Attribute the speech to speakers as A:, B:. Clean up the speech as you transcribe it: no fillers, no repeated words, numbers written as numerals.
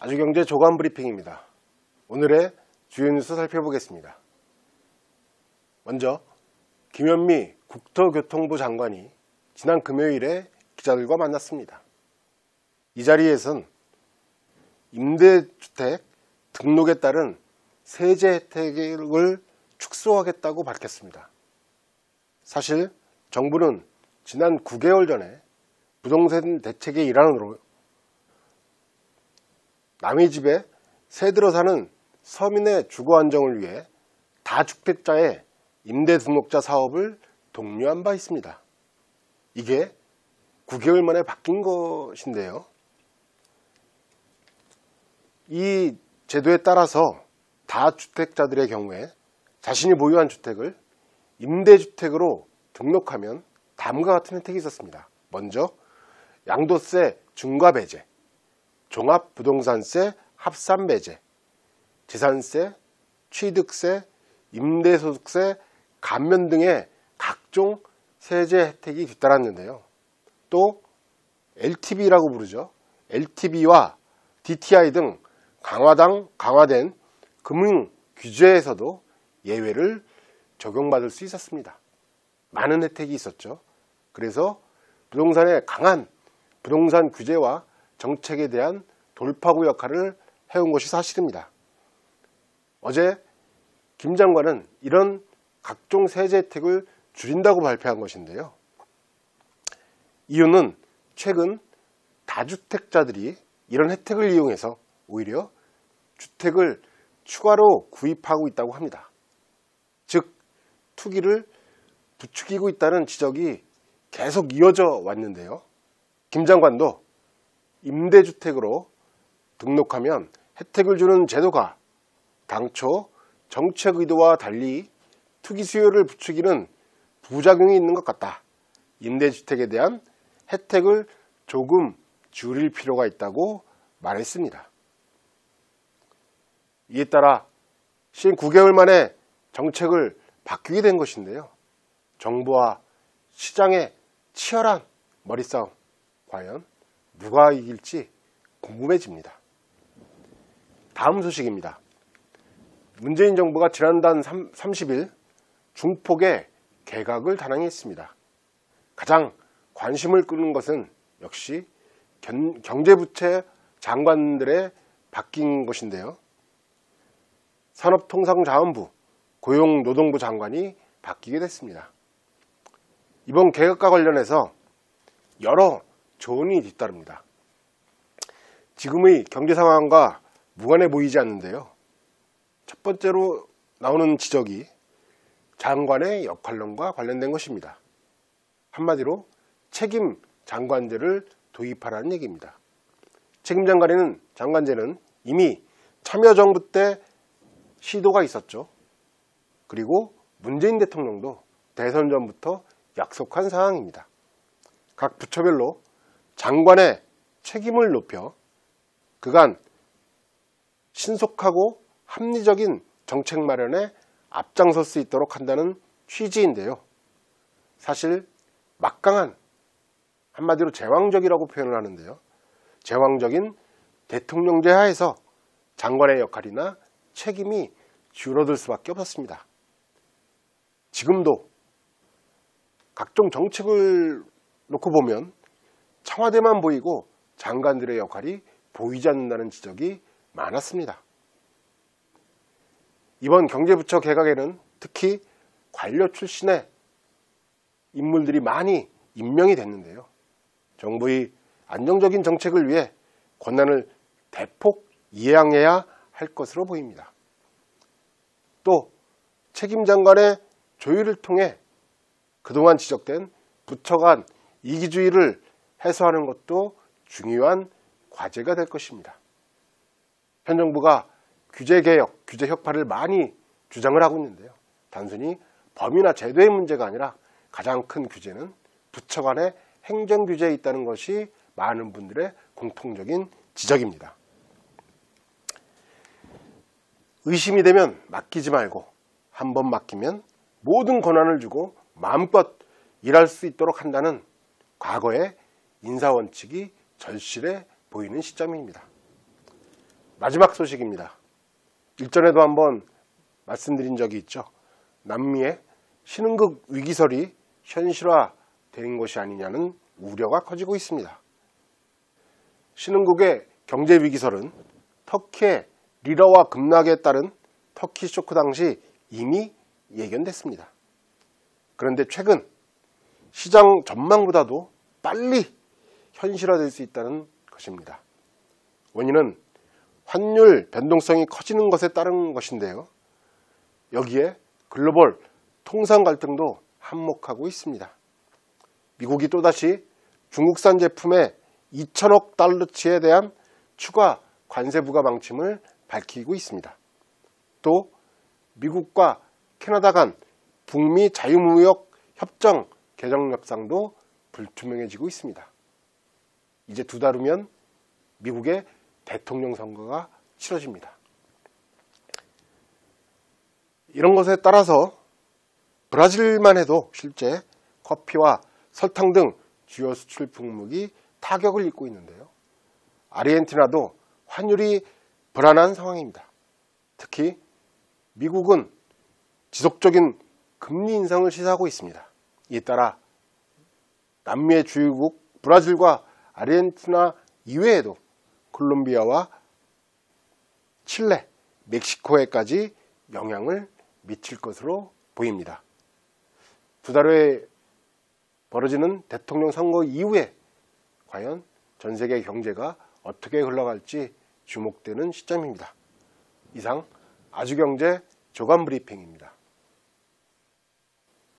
A: 아주경제 조간 브리핑입니다. 오늘의 주요 뉴스 살펴보겠습니다. 먼저 김현미 국토교통부 장관이 지난 금요일에 기자들과 만났습니다. 이 자리에선 임대주택 등록에 따른 세제 혜택을 축소하겠다고 밝혔습니다. 사실 정부는 지난 9개월 전에 부동산 대책의 일환으로 남의 집에 새 들어 사는 서민의 주거 안정을 위해 다주택자의 임대등록자 사업을 독려한 바 있습니다. 이게 9개월 만에 바뀐 것인데요. 이 제도에 따라서 다주택자들의 경우에 자신이 보유한 주택을 임대주택으로 등록하면 다음과 같은 혜택이 있었습니다. 먼저 양도세 중과 배제, 종합부동산세 합산 배제, 재산세, 취득세, 임대소득세 감면 등의 각종 세제 혜택이 뒤따랐는데요. 또 LTV라고 부르죠. LTV와 DTI 등 강화된 금융 규제에서도 예외를 적용받을 수 있었습니다. 많은 혜택이 있었죠. 그래서 부동산의 강한 부동산 규제와 정책에 대한 돌파구 역할을 해온 것이 사실입니다. 어제 김 장관은 이런 각종 세제 혜택을 줄인다고 발표한 것인데요. 이유는 최근 다주택자들이 이런 혜택을 이용해서 오히려 주택을 추가로 구입하고 있다고 합니다. 즉 투기를 부추기고 있다는 지적이 계속 이어져 왔는데요. 김 장관도 임대주택으로 등록하면 혜택을 주는 제도가 당초 정책 의도와 달리 투기 수요를 부추기는 부작용이 있는 것 같다. 임대주택에 대한 혜택을 조금 줄일 필요가 있다고 말했습니다. 이에 따라 신 9개월 만에 정책을 바뀌게 된 것인데요. 정부와 시장의 치열한 머리싸움, 과연 누가 이길지 궁금해집니다. 다음 소식입니다. 문재인 정부가 지난달 30일 중폭의 개각을 단행했습니다. 가장 관심을 끄는 것은 역시 경제부처 장관들의 바뀐 것인데요. 산업통상자원부, 고용노동부 장관이 바뀌게 됐습니다. 이번 개각과 관련해서 여러 조언이 뒤따릅니다. 지금의 경제 상황과 무관해 보이지 않는데요. 첫 번째로 나오는 지적이 장관의 역할론과 관련된 것입니다. 한마디로 책임 장관제를 도입하라는 얘기입니다. 책임 장관제는 이미 참여정부 때 시도가 있었죠. 그리고 문재인 대통령도 대선 전부터 약속한 사항입니다. 각 부처별로 장관의 책임을 높여 그간 신속하고 합리적인 정책 마련에 앞장설 수 있도록 한다는 취지인데요. 사실 막강한, 한마디로 제왕적이라고 표현을 하는데요. 제왕적인 대통령제 하에서 장관의 역할이나 책임이 줄어들 수밖에 없었습니다. 지금도 각종 정책을 놓고 보면 청와대만 보이고 장관들의 역할이 보이지 않는다는 지적이 많았습니다. 이번 경제부처 개각에는 특히 관료 출신의 인물들이 많이 임명이 됐는데요. 정부의 안정적인 정책을 위해 권한을 대폭 이양해야 할 것으로 보입니다. 또 책임 장관의 조율을 통해 그동안 지적된 부처 간 이기주의를 해소하는 것도 중요한 과제가 될 것입니다. 현 정부가 규제개혁, 규제혁파를 많이 주장을 하고 있는데요. 단순히 범위나 제도의 문제가 아니라 가장 큰 규제는 부처 간의 행정규제에 있다는 것이 많은 분들의 공통적인 지적입니다. 의심이 되면 맡기지 말고 한번 맡기면 모든 권한을 주고 마음껏 일할 수 있도록 한다는 과거의 인사원칙이 절실해 보이는 시점입니다. 마지막 소식입니다. 일전에도 한번 말씀드린 적이 있죠. 남미의 신흥국 위기설이 현실화된 것이 아니냐는 우려가 커지고 있습니다. 신흥국의 경제 위기설은 터키의 리라화 급락에 따른 터키 쇼크 당시 이미 예견됐습니다. 그런데 최근 시장 전망보다도 빨리 현실화될 수 있다는 것입니다. 원인은 환율 변동성이 커지는 것에 따른 것인데요. 여기에 글로벌 통상 갈등도 한몫하고 있습니다. 미국이 또다시 중국산 제품의 2천억 달러치에 대한 추가 관세 부과 방침을 밝히고 있습니다. 또 미국과 캐나다 간 북미 자유무역 협정 개정 협상도 불투명해지고 있습니다. 이제 2달 후면 미국의 대통령 선거가 치러집니다. 이런 것에 따라서 브라질만 해도 실제 커피와 설탕 등 주요 수출 품목이 타격을 입고 있는데요. 아르헨티나도 환율이 불안한 상황입니다. 특히 미국은 지속적인 금리 인상을 시사하고 있습니다. 이에 따라 남미의 주요국 브라질과 아르헨티나 이외에도 콜롬비아와 칠레, 멕시코에까지 영향을 미칠 것으로 보입니다. 2달 후에 벌어지는 대통령 선거 이후에 과연 전 세계 경제가 어떻게 흘러갈지 주목되는 시점입니다. 이상 아주경제 조간 브리핑입니다.